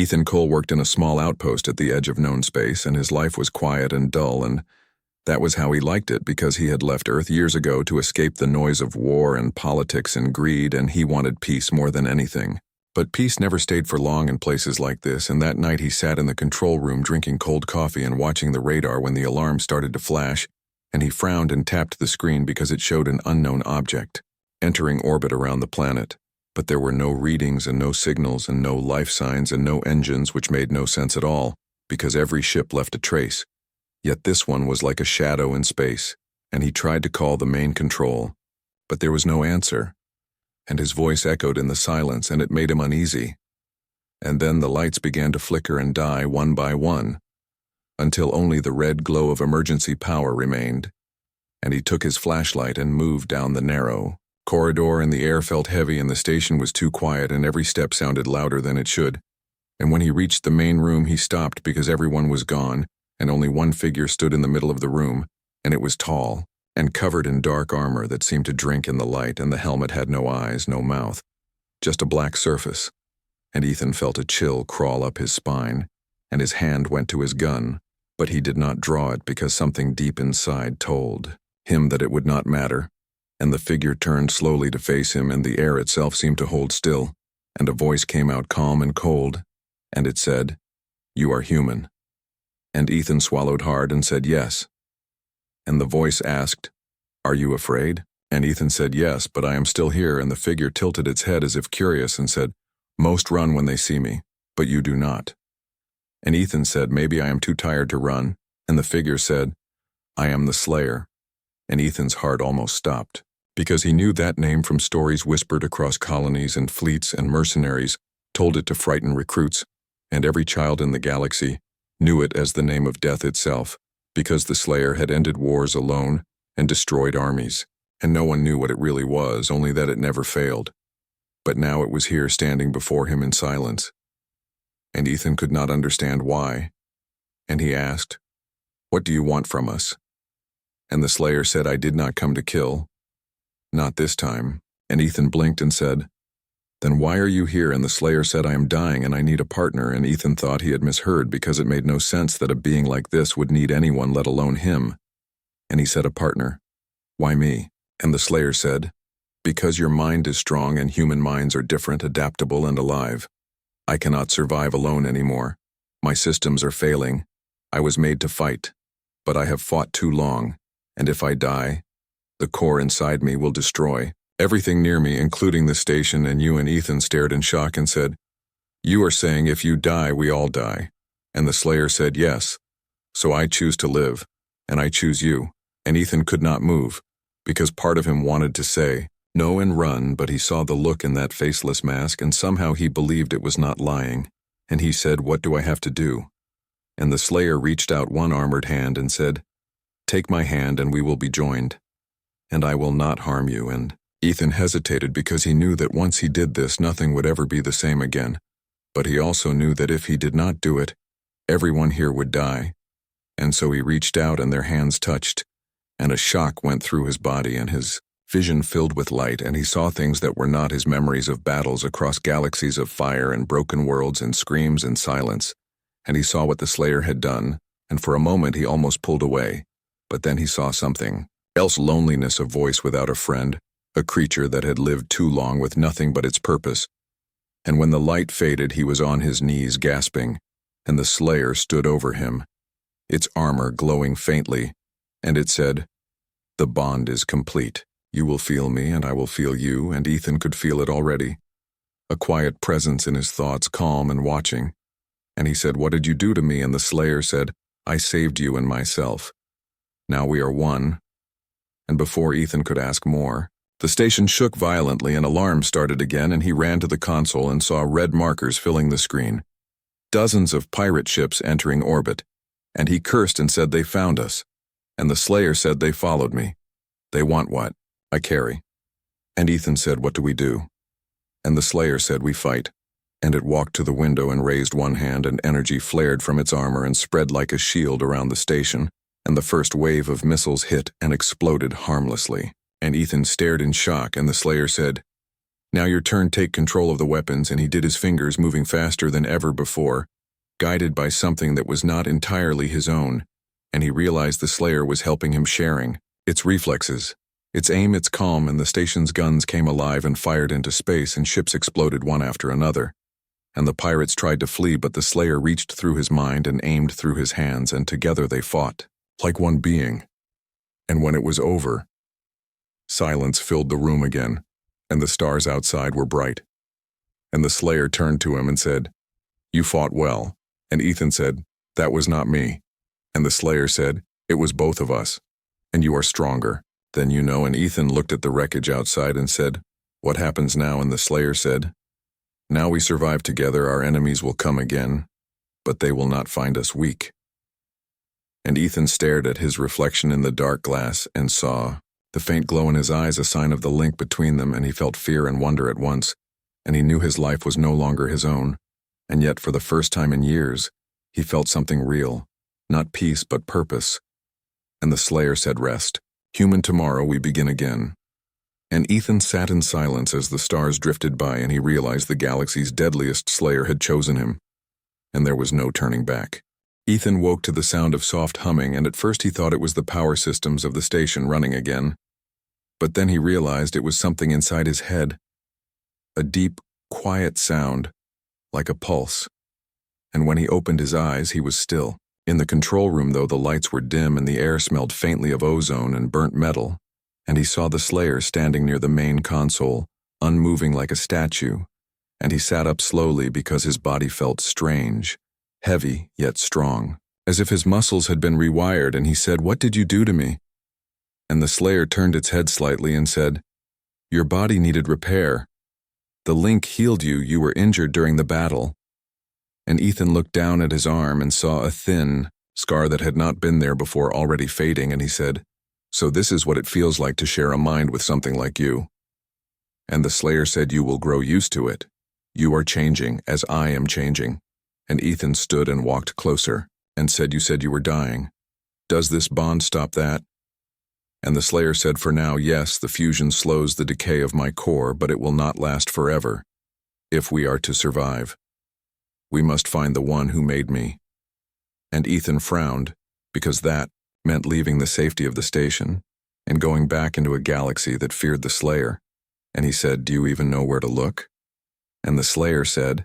Ethan Cole worked in a small outpost at the edge of known space, and his life was quiet and dull, and that was how he liked it, because he had left Earth years ago to escape the noise of war and politics and greed, and he wanted peace more than anything. But peace never stayed for long in places like this, and that night he sat in the control room drinking cold coffee and watching the radar when the alarm started to flash, and he frowned and tapped the screen because it showed an unknown object entering orbit around the planet. But there were no readings and no signals and no life signs and no engines, which made no sense at all, because every ship left a trace. Yet this one was like a shadow in space, and he tried to call the main control, but there was no answer, and his voice echoed in the silence, and it made him uneasy. And then the lights began to flicker and die one by one, until only the red glow of emergency power remained, and he took his flashlight and moved down the narrow corridor, and the air felt heavy, and the station was too quiet, and every step sounded louder than it should. And when he reached the main room, he stopped because everyone was gone, and only one figure stood in the middle of the room, and it was tall and covered in dark armor that seemed to drink in the light, and the helmet had no eyes, no mouth, just a black surface. And Ethan felt a chill crawl up his spine, and his hand went to his gun, but he did not draw it because something deep inside told him that it would not matter. And the figure turned slowly to face him, and the air itself seemed to hold still, and a voice came out calm and cold, and it said, "You are human." And Ethan swallowed hard and said yes. And the voice asked, "Are you afraid?" And Ethan said yes, but I am still here, and the figure tilted its head as if curious and said, "Most run when they see me, but you do not." And Ethan said, "Maybe I am too tired to run." And the figure said, "I am the Slayer." And Ethan's heart almost stopped, because he knew that name from stories whispered across colonies and fleets, and mercenaries told it to frighten recruits, and every child in the galaxy knew it as the name of death itself, because the Slayer had ended wars alone and destroyed armies, and no one knew what it really was, only that it never failed. But now it was here standing before him in silence, and Ethan could not understand why, and he asked, "What do you want from us?" And the Slayer said, "I did not come to kill. Not this time." And Ethan blinked and said, "Then why are you here?" And the Slayer said, "I am dying and I need a partner." And Ethan thought he had misheard, because it made no sense that a being like this would need anyone, let alone him. And he said, "A partner? Why me?" And the Slayer said, "Because your mind is strong, and human minds are different, adaptable, and alive. I cannot survive alone anymore. My systems are failing. I was made to fight, but I have fought too long, and if I die, the core inside me will destroy everything near me, including the station." And you and Ethan stared in shock and said, "You are saying if you die, we all die?" And the Slayer said, "Yes. So I choose to live, and I choose you." And Ethan could not move, because part of him wanted to say no and run, but he saw the look in that faceless mask, and somehow he believed it was not lying. And he said, "What do I have to do?" And the Slayer reached out one armored hand and said, "Take my hand and we will be joined, and I will not harm you." And Ethan hesitated, because he knew that once he did this, nothing would ever be the same again. But he also knew that if he did not do it, everyone here would die. And so he reached out, and their hands touched, and a shock went through his body, and his vision filled with light, and he saw things that were not his memories of battles across galaxies of fire and broken worlds and screams and silence. And he saw what the Slayer had done, and for a moment he almost pulled away. But then he saw something else: loneliness, a voice without a friend, a creature that had lived too long with nothing but its purpose. And when the light faded, he was on his knees gasping, and the Slayer stood over him, its armor glowing faintly, and it said, "The bond is complete. You will feel me, and I will feel you." And Ethan could feel it already, a quiet presence in his thoughts, calm and watching. And he said, "What did you do to me?" And the Slayer said, "I saved you and myself. Now we are one." And before Ethan could ask more, the station shook violently, and alarms started again, and he ran to the console and saw red markers filling the screen. Dozens of pirate ships entering orbit, and he cursed and said, "They found us." And the Slayer said, "They followed me." "They want what?" "I carry." And Ethan said, "What do we do?" And the Slayer said, "We fight." And it walked to the window and raised one hand, and energy flared from its armor and spread like a shield around the station, and the first wave of missiles hit and exploded harmlessly. And Ethan stared in shock, and the Slayer said, Now your turn, take control of the weapons, and he did, his fingers moving faster than ever before, guided by something that was not entirely his own, and he realized the Slayer was helping him, sharing its reflexes, its aim, its calm, and the station's guns came alive and fired into space, and ships exploded one after another. And the pirates tried to flee, but the Slayer reached through his mind and aimed through his hands, and together they fought, like one being. And when it was over, silence filled the room again, and the stars outside were bright. And the Slayer turned to him and said, "You fought well." And Ethan said, "That was not me." And the Slayer said, "It was both of us. And you are stronger than you know." And Ethan looked at the wreckage outside and said, "What happens now?" And the Slayer said, "Now we survive together. Our enemies will come again, but they will not find us weak." And Ethan stared at his reflection in the dark glass and saw the faint glow in his eyes, a sign of the link between them, and he felt fear and wonder at once, and he knew his life was no longer his own. And yet, for the first time in years, he felt something real, not peace but purpose. And the Slayer said, "Rest. Human, tomorrow we begin again." And Ethan sat in silence as the stars drifted by, and he realized the galaxy's deadliest Slayer had chosen him, and there was no turning back. Ethan woke to the sound of soft humming, and at first he thought it was the power systems of the station running again. But then he realized it was something inside his head, a deep, quiet sound, like a pulse. And when he opened his eyes, he was still. In the control room, though, the lights were dim and the air smelled faintly of ozone and burnt metal, and he saw the Slayer standing near the main console, unmoving like a statue, and he sat up slowly because his body felt strange, heavy yet strong, as if his muscles had been rewired, and he said, "What did you do to me?" And the Slayer turned its head slightly and said, "Your body needed repair. The link healed you. You were injured during the battle." And Ethan looked down at his arm and saw a thin scar that had not been there before, already fading, and he said, "So this is what it feels like to share a mind with something like you." And the Slayer said, "You will grow used to it. You are changing as I am changing." And Ethan stood and walked closer and said, "You said you were dying. Does this bond stop that?" And the Slayer said, "For now, yes, the fusion slows the decay of my core, but it will not last forever. If we are to survive, we must find the one who made me." And Ethan frowned, because that meant leaving the safety of the station and going back into a galaxy that feared the Slayer. And he said, "Do you even know where to look?" And the Slayer said,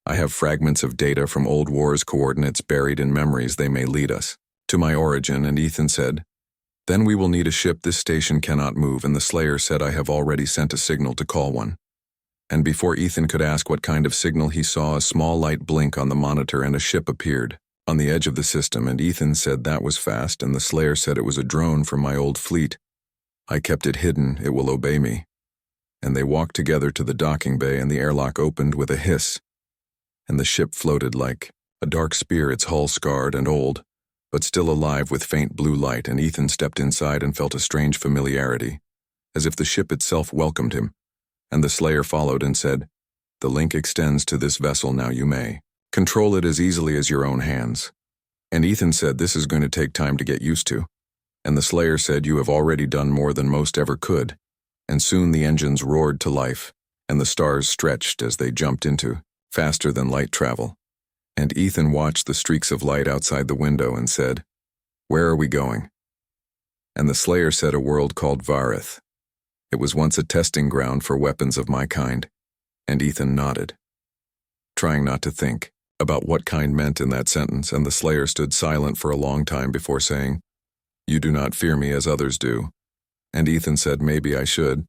"I have fragments of data from old wars, coordinates buried in memories. They may lead us to my origin." And Ethan said, "Then we will need a ship. This station cannot move." And the Slayer said, "I have already sent a signal to call one." And before Ethan could ask what kind of signal, he saw a small light blink on the monitor and a ship appeared on the edge of the system. And Ethan said, "That was fast." And the Slayer said, "It was a drone from my old fleet. I kept it hidden. It will obey me." And they walked together to the docking bay, and the airlock opened with a hiss, and the ship floated like a dark spear, its hull scarred and old, but still alive with faint blue light. And Ethan stepped inside and felt a strange familiarity, as if the ship itself welcomed him. And the Slayer followed and said, "The link extends to this vessel. Now you may control it as easily as your own hands." And Ethan said, "This is going to take time to get used to." And the Slayer said, "You have already done more than most ever could." And soon the engines roared to life, and the stars stretched as they jumped into faster than light travel. And Ethan watched the streaks of light outside the window and said, "Where are we going?" And the Slayer said, "A world called Varith. It was once a testing ground for weapons of my kind." And Ethan nodded, trying not to think about what kind meant in that sentence. And the Slayer stood silent for a long time before saying, "You do not fear me as others do." And Ethan said, "Maybe I should,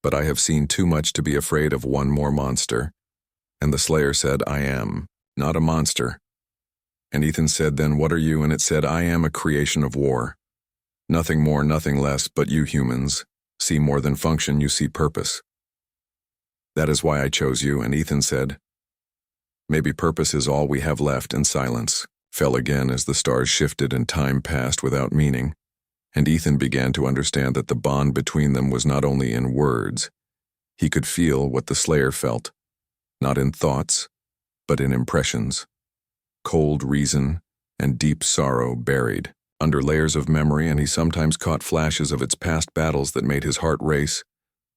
but I have seen too much to be afraid of one more monster." And the Slayer said, "I am not a monster." And Ethan said, "Then what are you?" And it said, "I am a creation of war. Nothing more, nothing less, but you humans see more than function, you see purpose. That is why I chose you." And Ethan said, "Maybe purpose is all we have left." And silence fell again as the stars shifted and time passed without meaning. And Ethan began to understand that the bond between them was not only in words. He could feel what the Slayer felt, not in thoughts, but in impressions. Cold reason and deep sorrow buried under layers of memory, and he sometimes caught flashes of its past battles that made his heart race,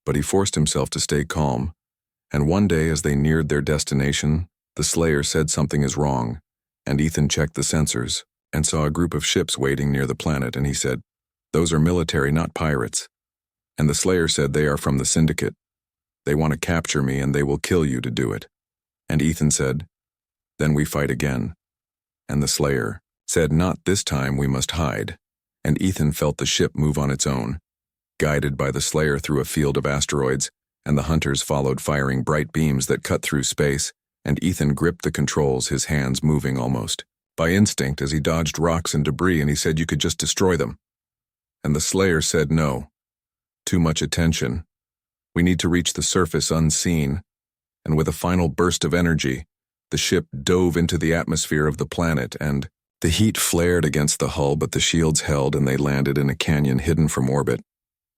but he forced himself to stay calm And one day as they neared their destination, the Slayer said something is wrong, and Ethan checked the sensors and saw a group of ships waiting near the planet, and he said, "Those are military, not pirates." And the Slayer said, "They are from the Syndicate. They want to capture me and they will kill you to do it." And Ethan said, "Then we fight again." And the Slayer said, "Not this time, we must hide." And Ethan felt the ship move on its own, guided by the Slayer through a field of asteroids, and the hunters followed, firing bright beams that cut through space, and Ethan gripped the controls, his hands moving almost by instinct as he dodged rocks and debris, and he said, "You could just destroy them." And the Slayer said, "No. Too much attention. We need to reach the surface unseen." And with a final burst of energy, the ship dove into the atmosphere of the planet, and the heat flared against the hull, but the shields held, and they landed in a canyon hidden from orbit.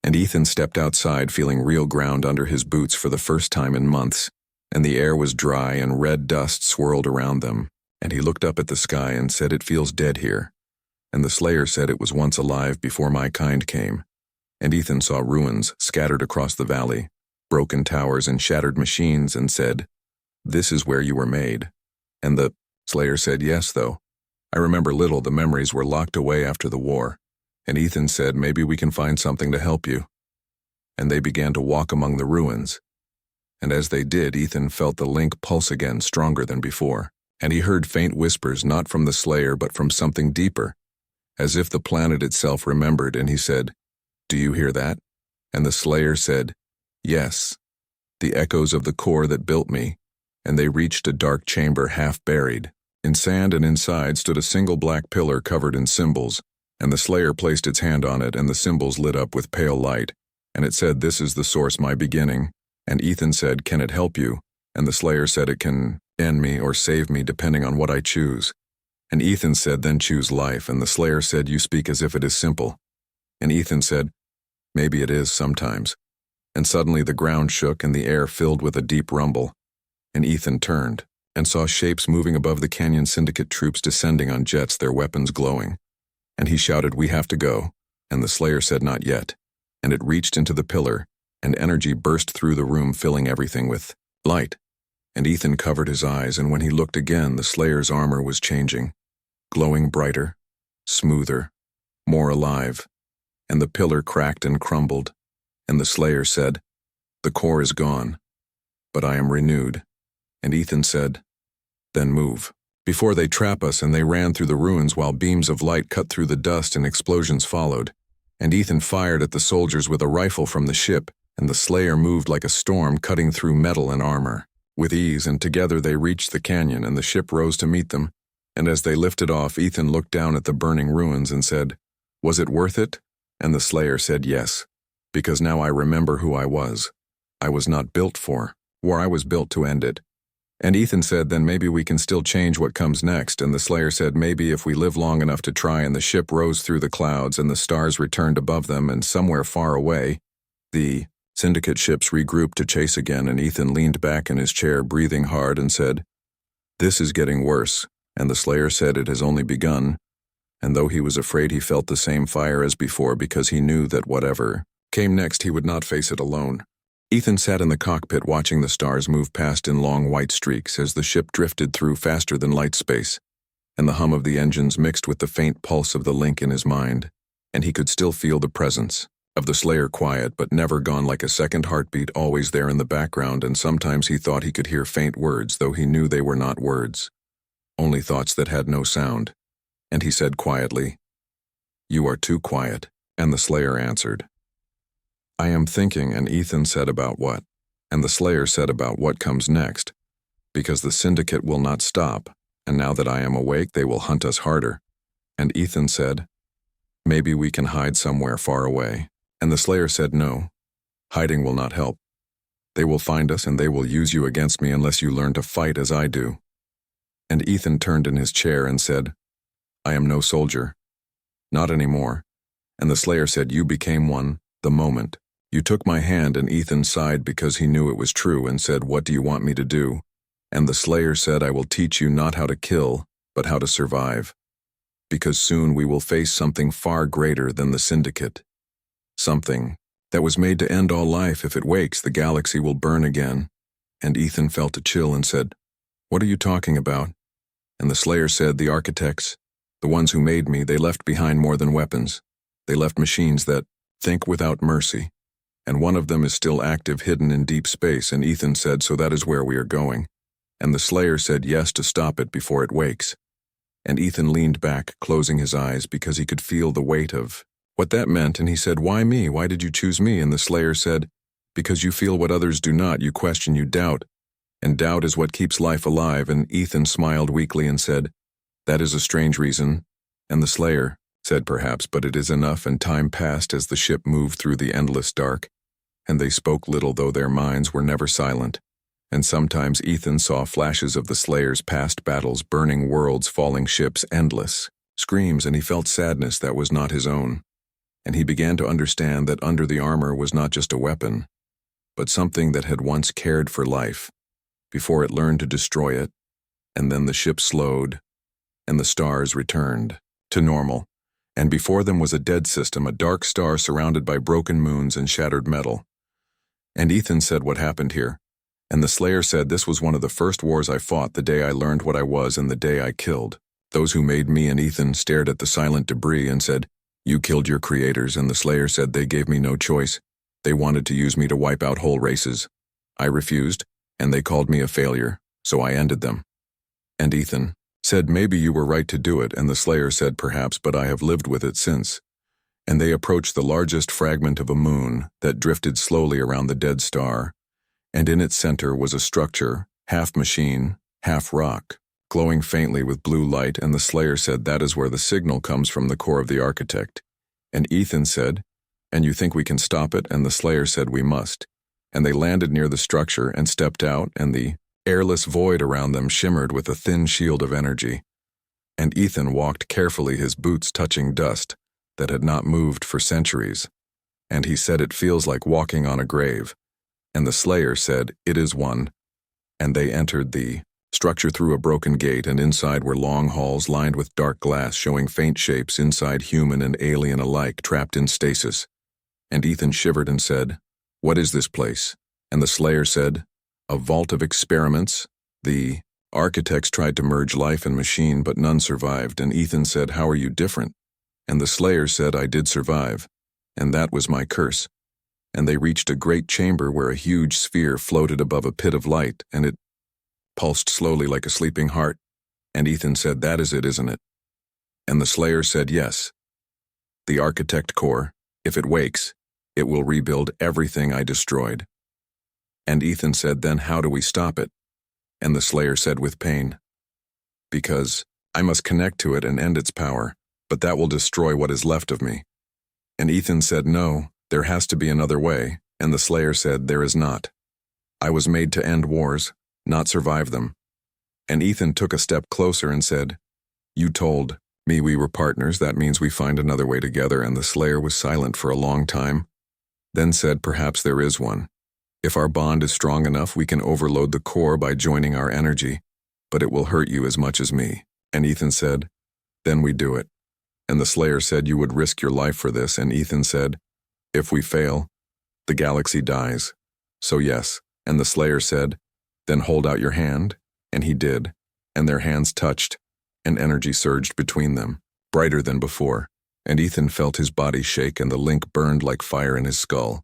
And Ethan stepped outside, feeling real ground under his boots for the first time in months, and the air was dry and red dust swirled around them. And he looked up at the sky and said, "It feels dead here." And the Slayer said, "It was once alive before my kind came." And Ethan saw ruins scattered across the valley, broken towers and shattered machines, and said, "This is where you were made." And the Slayer said, "Yes, though. I remember little, the memories were locked away after the war." And Ethan said, "Maybe we can find something to help you." And they began to walk among the ruins. And as they did, Ethan felt the link pulse again, stronger than before. And he heard faint whispers, not from the Slayer, but from something deeper, as if the planet itself remembered, and he said, "Do you hear that?" And the Slayer said, "Yes, the echoes of the core that built me." And they reached a dark chamber half buried in sand, and inside stood a single black pillar covered in symbols, and the Slayer placed its hand on it, and the symbols lit up with pale light, and it said, "This is the source, my beginning." And Ethan said, "Can it help you?" And the Slayer said, "It can end me or save me depending on what I choose." And Ethan said, "Then choose life." And the Slayer said, "You speak as if it is simple." And Ethan said, "Maybe it is sometimes." And suddenly the ground shook and the air filled with a deep rumble. And Ethan turned and saw shapes moving above the canyon, Syndicate troops descending on jets, their weapons glowing. And he shouted, "We have to go." And the Slayer said, "Not yet." And it reached into the pillar, and energy burst through the room, filling everything with light. And Ethan covered his eyes, and when he looked again, the Slayer's armor was changing, glowing brighter, smoother, more alive. And the pillar cracked and crumbled. And the Slayer said, "The core is gone, but I am renewed." And Ethan said, "Then move, before they trap us." And they ran through the ruins while beams of light cut through the dust and explosions followed. And Ethan fired at the soldiers with a rifle from the ship, and the Slayer moved like a storm, cutting through metal and armor with ease, and together they reached the canyon, and the ship rose to meet them. And as they lifted off, Ethan looked down at the burning ruins and said, "Was it worth it?" And the Slayer said, "Yes, because now I remember who I was. I was not built for war, I was built to end it." And Ethan said, "Then maybe we can still change what comes next." And the Slayer said, "Maybe if we live long enough to try." And the ship rose through the clouds, and the stars returned above them, and somewhere far away, the Syndicate ships regrouped to chase again, and Ethan leaned back in his chair, breathing hard, and said, "This is getting worse." And the Slayer said, "It has only begun." And though he was afraid, he felt the same fire as before, because he knew that whatever came next, he would not face it alone. Ethan sat in the cockpit watching the stars move past in long white streaks as the ship drifted through faster than light space, and the hum of the engines mixed with the faint pulse of the link in his mind, and he could still feel the presence of the Slayer, quiet but never gone, like a second heartbeat, always there in the background. And sometimes he thought he could hear faint words, though he knew they were not words, only thoughts that had no sound. And he said quietly, "You are too quiet." And the Slayer answered, "I am thinking." And Ethan said, "About what?" And the Slayer said, "About what comes next, because the Syndicate will not stop, and now that I am awake, they will hunt us harder." And Ethan said, "Maybe we can hide somewhere far away." And the Slayer said, "No, hiding will not help. They will find us, and they will use you against me unless you learn to fight as I do." And Ethan turned in his chair and said, "I am no soldier. Not anymore." And the Slayer said, "You became one the moment you took my hand." And Ethan sighed because he knew it was true, and said, "What do you want me to do?" And the Slayer said, "I will teach you not how to kill, but how to survive. Because soon we will face something far greater than the Syndicate. Something that was made to end all life. If it wakes, the galaxy will burn again. And Ethan felt a chill and said, "What are you talking about?" And the Slayer said, "The architects, the ones who made me, they left behind more than weapons. They left machines that think without mercy. And one of them is still active, hidden in deep space." And Ethan said, "So that is where we are going." And the Slayer said yes to stop it before it wakes. And Ethan leaned back, closing his eyes, because he could feel the weight of what that meant, and he said, "Why me? Why did you choose me?" And the Slayer said, "Because you feel what others do not, you question, you doubt. And doubt is what keeps life alive." And Ethan smiled weakly and said, "That is a strange reason." And the Slayer said, "Perhaps, but it is enough." And time passed as the ship moved through the endless dark, and they spoke little, though their minds were never silent. And sometimes Ethan saw flashes of the Slayer's past battles, burning worlds, falling ships, endless screams, and he felt sadness that was not his own. And he began to understand that under the armor was not just a weapon, but something that had once cared for life, before it learned to destroy it. And then the ship slowed, and the stars returned to normal. And before them was a dead system, a dark star surrounded by broken moons and shattered metal. And Ethan said, "What happened here?" And the Slayer said, "This was one of the first wars I fought, the day I learned what I was and the day I killed those who made me." And Ethan stared at the silent debris and said, "You killed your creators." And the Slayer said, "They gave me no choice. They wanted to use me to wipe out whole races. I refused, and they called me a failure, so I ended them." And Ethan said, "Maybe you were right to do it." And the Slayer said, "Perhaps, but I have lived with it since." And they approached the largest fragment of a moon that drifted slowly around the dead star, and in its center was a structure, half machine, half rock, glowing faintly with blue light. And the Slayer said, "That is where the signal comes from, the core of the architect." And Ethan said, "And you think we can stop it?" And the Slayer said, "We must." And they landed near the structure and stepped out, and the airless void around them shimmered with a thin shield of energy. And Ethan walked carefully, his boots touching dust that had not moved for centuries. And he said, "It feels like walking on a grave." And the Slayer said, "It is one." And they entered the structure through a broken gate, and inside were long halls lined with dark glass, showing faint shapes inside, human and alien alike, trapped in stasis. And Ethan shivered and said, "What is this place?" And the Slayer said, "A vault of experiments. The architects tried to merge life and machine, but none survived." And Ethan said, "How are you different?" And the Slayer said, "I did survive, and that was my curse." And they reached a great chamber where a huge sphere floated above a pit of light, and it pulsed slowly like a sleeping heart. And Ethan said, "That is it, isn't it?" And the Slayer said, "Yes. The architect core, if it wakes, it will rebuild everything I destroyed." And Ethan said, "Then how do we stop it?" And the Slayer said with pain, "Because I must connect to it and end its power, but that will destroy what is left of me." And Ethan said, "No, there has to be another way." And the Slayer said, "There is not. I was made to end wars, not survive them." And Ethan took a step closer and said, "You told me we were partners, that means we find another way together." And the Slayer was silent for a long time, then said, "Perhaps there is one. If our bond is strong enough, we can overload the core by joining our energy, but it will hurt you as much as me." And Ethan said, "Then we do it." And the Slayer said, "You would risk your life for this." And Ethan said, "If we fail, the galaxy dies. So yes." And the Slayer said, "Then hold out your hand." And he did, and their hands touched, and energy surged between them, brighter than before. And Ethan felt his body shake, and the link burned like fire in his skull.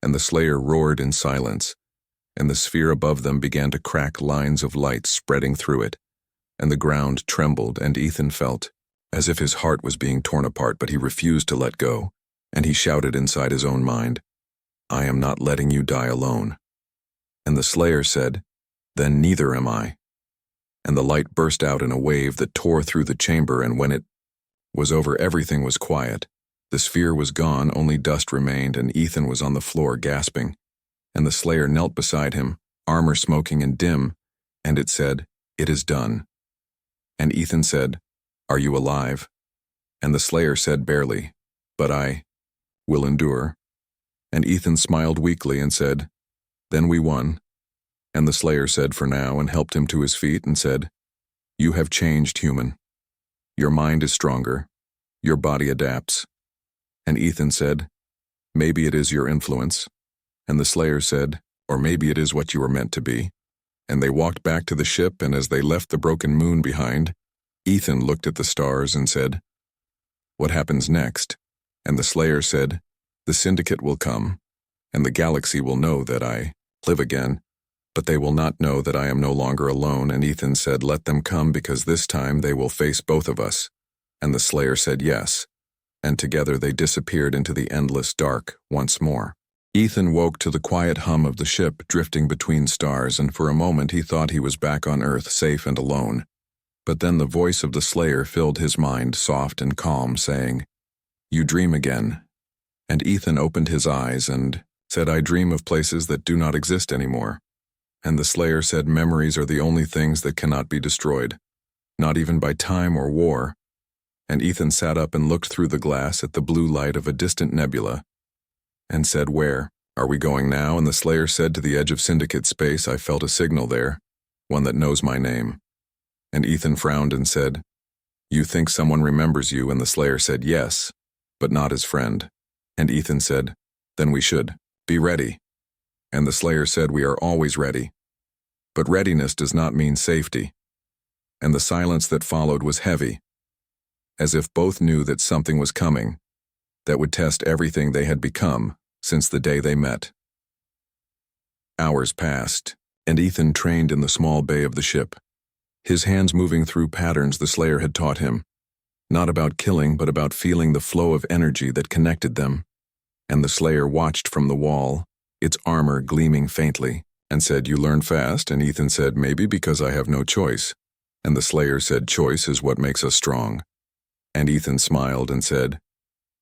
And the Slayer roared in silence, and the sphere above them began to crack, lines of light spreading through it. And the ground trembled, and Ethan felt as if his heart was being torn apart, but he refused to let go. And he shouted inside his own mind, "I am not letting you die alone." And the Slayer said, "Then neither am I." And the light burst out in a wave that tore through the chamber, and when it was over, everything was quiet. The sphere was gone, only dust remained, and Ethan was on the floor gasping. And the Slayer knelt beside him, armor smoking and dim, and it said, "It is done." And Ethan said, "Are you alive?" And the Slayer said barely, "But I will endure." And Ethan smiled weakly and said, "Then we won." And the Slayer said, "For now," and helped him to his feet and said, "You have changed, human. Your mind is stronger. Your body adapts." And Ethan said, "Maybe it is your influence." And the Slayer said, Or maybe it is what you were meant to be. And they walked back to the ship, and as they left the broken moon behind, Ethan looked at the stars and said, "What happens next?" And the Slayer said, "The Syndicate will come, and the galaxy will know that I live again, but they will not know that I am no longer alone." And Ethan said, "Let them come, because this time they will face both of us." And the Slayer said yes, and together they disappeared into the endless dark once more. Ethan woke to the quiet hum of the ship drifting between stars, and for a moment he thought he was back on Earth, safe and alone. But then the voice of the Slayer filled his mind, soft and calm, saying, "You dream again." And Ethan opened his eyes and said, "I dream of places that do not exist anymore." And the Slayer said, "Memories are the only things that cannot be destroyed, not even by time or war." And Ethan sat up and looked through the glass at the blue light of a distant nebula and said, "Where are we going now?" And the Slayer said, "To the edge of Syndicate space. I felt a signal there, one that knows my name." And Ethan frowned and said, "You think someone remembers you?" And the Slayer said, "Yes, but not as friend." And Ethan said, "Then we should be ready." And the Slayer said, "We are always ready. But readiness does not mean safety." And the silence that followed was heavy, as if both knew that something was coming that would test everything they had become since the day they met. Hours passed, and Ethan trained in the small bay of the ship, his hands moving through patterns the Slayer had taught him, not about killing but about feeling the flow of energy that connected them. And the Slayer watched from the wall, its armor gleaming faintly, and said, "You learn fast." And Ethan said, "Maybe because I have no choice." And the Slayer said, "Choice is what makes us strong." And Ethan smiled and said,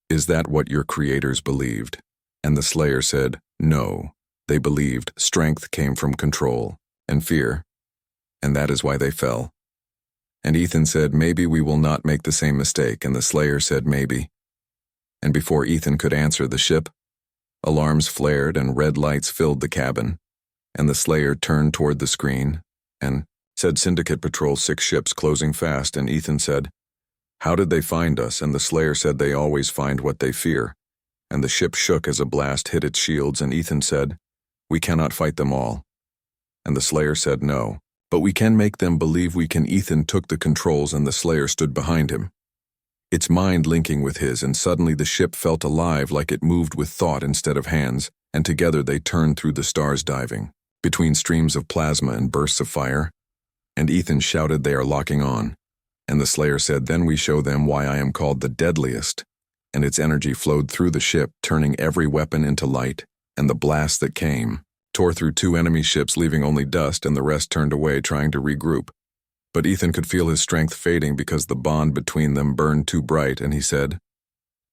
"Is that what your creators believed?" And the Slayer said, "No, they believed strength came from control and fear, and that is why they fell." And Ethan said, "Maybe we will not make the same mistake." And the Slayer said, "Maybe." And before Ethan could answer, the ship alarms flared and red lights filled the cabin, and the Slayer turned toward the screen and said, "Syndicate patrol 6 ships closing fast." And Ethan said, "How did they find us?" And the Slayer said, "They always find what they fear." And the ship shook as a blast hit its shields, and Ethan said, "We cannot fight them all." And the Slayer said, "No, but we can make them believe we can." Ethan took the controls, and the Slayer stood behind him, its mind linking with his, and suddenly the ship felt alive, like it moved with thought instead of hands, and together they turned through the stars, diving between streams of plasma and bursts of fire. And Ethan shouted, "They are locking on." And the Slayer said, "Then we show them why I am called the Deadliest." And its energy flowed through the ship, turning every weapon into light, and the blast that came tore through 2 enemy ships, leaving only dust, and the rest turned away, trying to regroup. But Ethan could feel his strength fading because the bond between them burned too bright, and he said,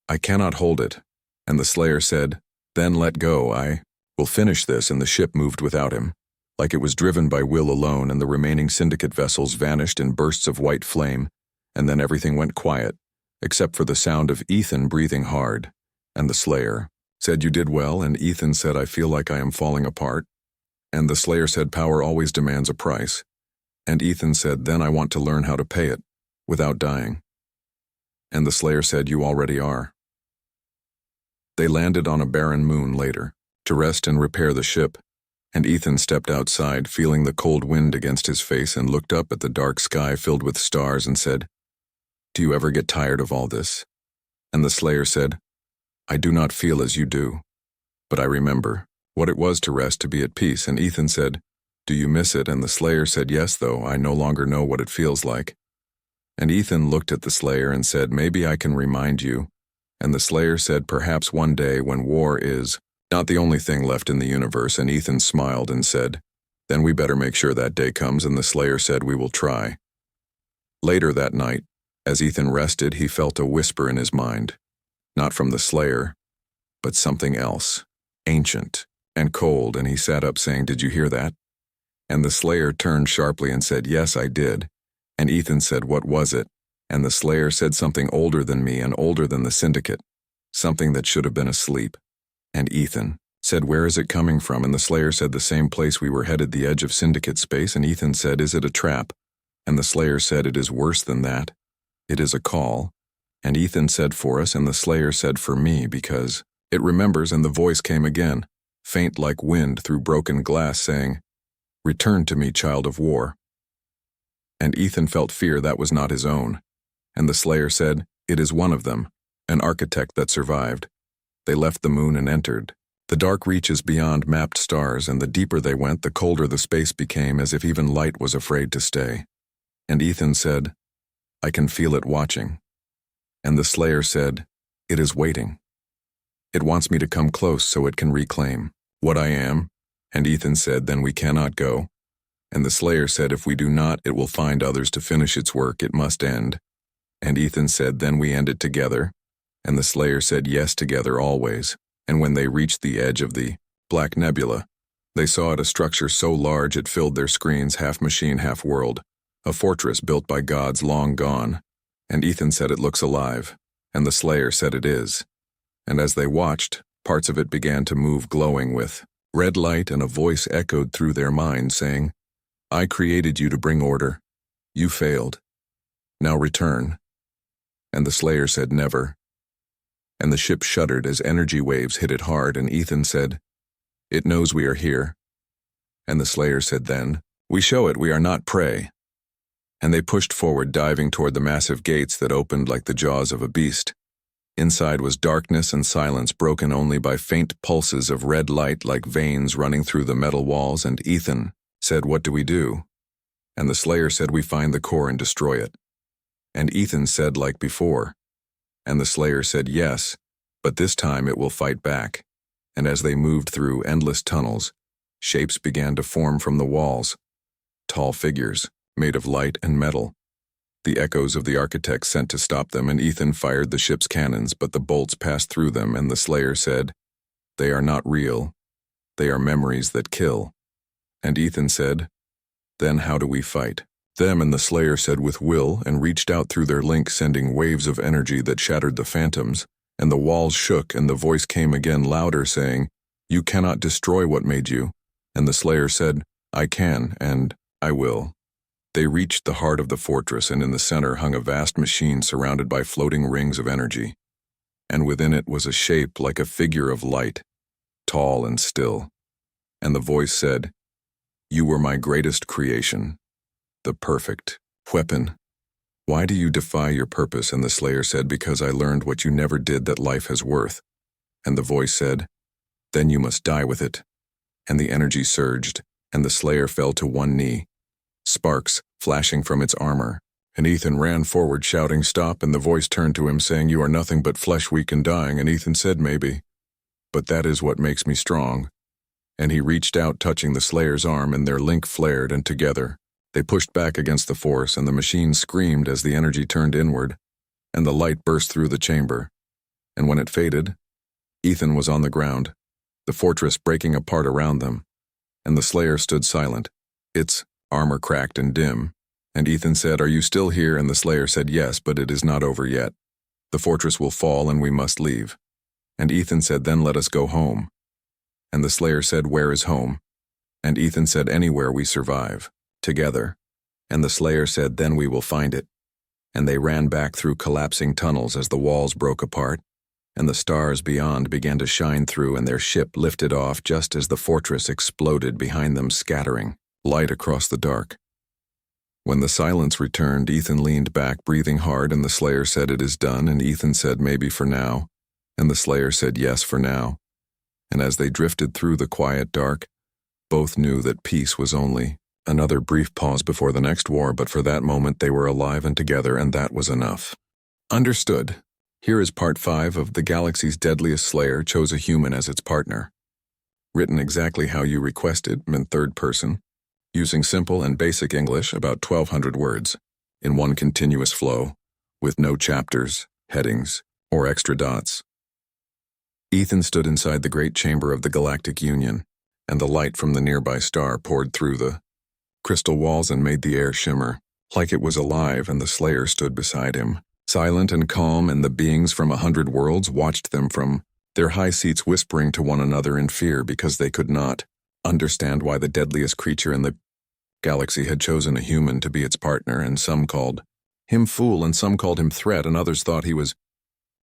"I cannot hold it." And the Slayer said, "Then let go, I will finish this." And the ship moved without him, like it was driven by will alone, and the remaining Syndicate vessels vanished in bursts of white flame, and then everything went quiet, except for the sound of Ethan breathing hard. And the Slayer said, "You did well." And Ethan said, "I feel like I am falling apart." And the Slayer said, "Power always demands a price." And Ethan said, "Then I want to learn how to pay it, without dying." And the Slayer said, "You already are." They landed on a barren moon later, to rest and repair the ship, and Ethan stepped outside, feeling the cold wind against his face, and looked up at the dark sky filled with stars and said, "Do you ever get tired of all this?" And the Slayer said, "I do not feel as you do, but I remember what it was to rest, to be at peace." And Ethan said, "Do you miss it?" And the Slayer said, "Yes, though I no longer know what it feels like." And Ethan looked at the Slayer and said, "Maybe I can remind you." And the Slayer said, "Perhaps one day, when war is not the only thing left in the universe." And Ethan smiled and said, "Then we better make sure that day comes." And the Slayer said, "We will try." Later that night, as Ethan rested, he felt a whisper in his mind, not from the Slayer, but something else, ancient and cold, and he sat up saying, "Did you hear that?" And the Slayer turned sharply and said, "Yes, I did." And Ethan said, "What was it?" And the Slayer said, "Something older than me and older than the Syndicate, something that should have been asleep." And Ethan said, "Where is it coming from?" And the Slayer said, "The same place we were headed, the edge of Syndicate space." And Ethan said, "Is it a trap?" And the Slayer said, "It is worse than that. It is a call." And Ethan said, "For us." And the Slayer said, "For me, because it remembers." And the voice came again, faint like wind through broken glass, saying, "Return to me, child of war." And Ethan felt fear that was not his own. And the Slayer said, "It is one of them, an architect that survived." They left the moon and entered. The dark reaches beyond mapped stars, and the deeper they went, the colder the space became, as if even light was afraid to stay. And Ethan said, "I can feel it watching." And the Slayer said, "It is waiting. It wants me to come close so it can reclaim what I am." And Ethan said, "Then we cannot go." And the Slayer said, "If we do not, it will find others to finish its work. It must end." And Ethan said, "Then we end it together." And the Slayer said, "Yes, together always." And when they reached the edge of the Black Nebula, they saw it a structure so large it filled their screens, half machine, half world, a fortress built by gods long gone. And Ethan said, "It looks alive." And the Slayer said, "It is." And as they watched, parts of it began to move, glowing with red light, and a voice echoed through their minds saying, "I created you to bring order. You failed. Now return." And the Slayer said, "Never." And the ship shuddered as energy waves hit it hard, and Ethan said, "It knows we are here." And the Slayer said then, "We show it we are not prey." And they pushed forward, diving toward the massive gates that opened like the jaws of a beast. Inside was darkness and silence, broken only by faint pulses of red light like veins running through the metal walls. And Ethan said, "What do we do?" And the Slayer said, "We find the core and destroy it." And Ethan said, "Like before." And the Slayer said, "Yes, but this time it will fight back." And as they moved through endless tunnels, shapes began to form from the walls, tall figures made of light and metal. The echoes of the architects sent to stop them, and Ethan fired the ship's cannons, but the bolts passed through them, and the Slayer said, "They are not real. They are memories that kill." And Ethan said, "Then how do we fight them?" And the Slayer said, "With will," and reached out through their link, sending waves of energy that shattered the phantoms, and the walls shook, and the voice came again louder, saying, "You cannot destroy what made you." And the Slayer said, "I can, and I will." They reached the heart of the fortress, and in the center hung a vast machine surrounded by floating rings of energy. And within it was a shape like a figure of light, tall and still. And the voice said, "You were my greatest creation, the perfect weapon. Why do you defy your purpose?" And the Slayer said, "Because I learned what you never did, that life has worth." And the voice said, "Then you must die with it." And the energy surged, and the Slayer fell to one knee, sparks flashing from its armor. And Ethan ran forward, shouting, "Stop!" And the voice turned to him, saying, "You are nothing but flesh, weak and dying." And Ethan said, "Maybe, but that is what makes me strong." And he reached out, touching the Slayer's arm, and their link flared, and together they pushed back against the force, and the machine screamed as the energy turned inward, and the light burst through the chamber. And when it faded, Ethan was on the ground, the fortress breaking apart around them, and the Slayer stood silent, its armor cracked and dim. And Ethan said, "Are you still here?" And the Slayer said, "Yes, but it is not over yet. The fortress will fall and we must leave." And Ethan said, "Then let us go home." And the Slayer said, "Where is home?" And Ethan said, "Anywhere we survive, together." And the Slayer said, "Then we will find it." And they ran back through collapsing tunnels as the walls broke apart, and the stars beyond began to shine through, and their ship lifted off just as the fortress exploded behind them, scattering light across the dark. When the silence returned, Ethan leaned back, breathing hard, and the Slayer said, "It is done." And Ethan said, "Maybe for now." And the Slayer said, "Yes, for now." And as they drifted through the quiet dark, both knew that peace was only another brief pause before the next war, but for that moment they were alive and together, and that was enough. Understood. Here is part 5 of The Galaxy's Deadliest Slayer Chose a Human as its partner. Written exactly how you requested, in third person, using simple and basic English, about 1,200 words, in one continuous flow, with no chapters, headings, or extra dots. Ethan stood inside the great chamber of the Galactic Union, and the light from the nearby star poured through the crystal walls and made the air shimmer like it was alive, and the Slayer stood beside him, silent and calm, and the beings from 100 worlds watched them from their high seats, whispering to one another in fear because they could not understand why the deadliest creature in the galaxy had chosen a human to be its partner, and some called him fool, and some called him threat, and others thought he was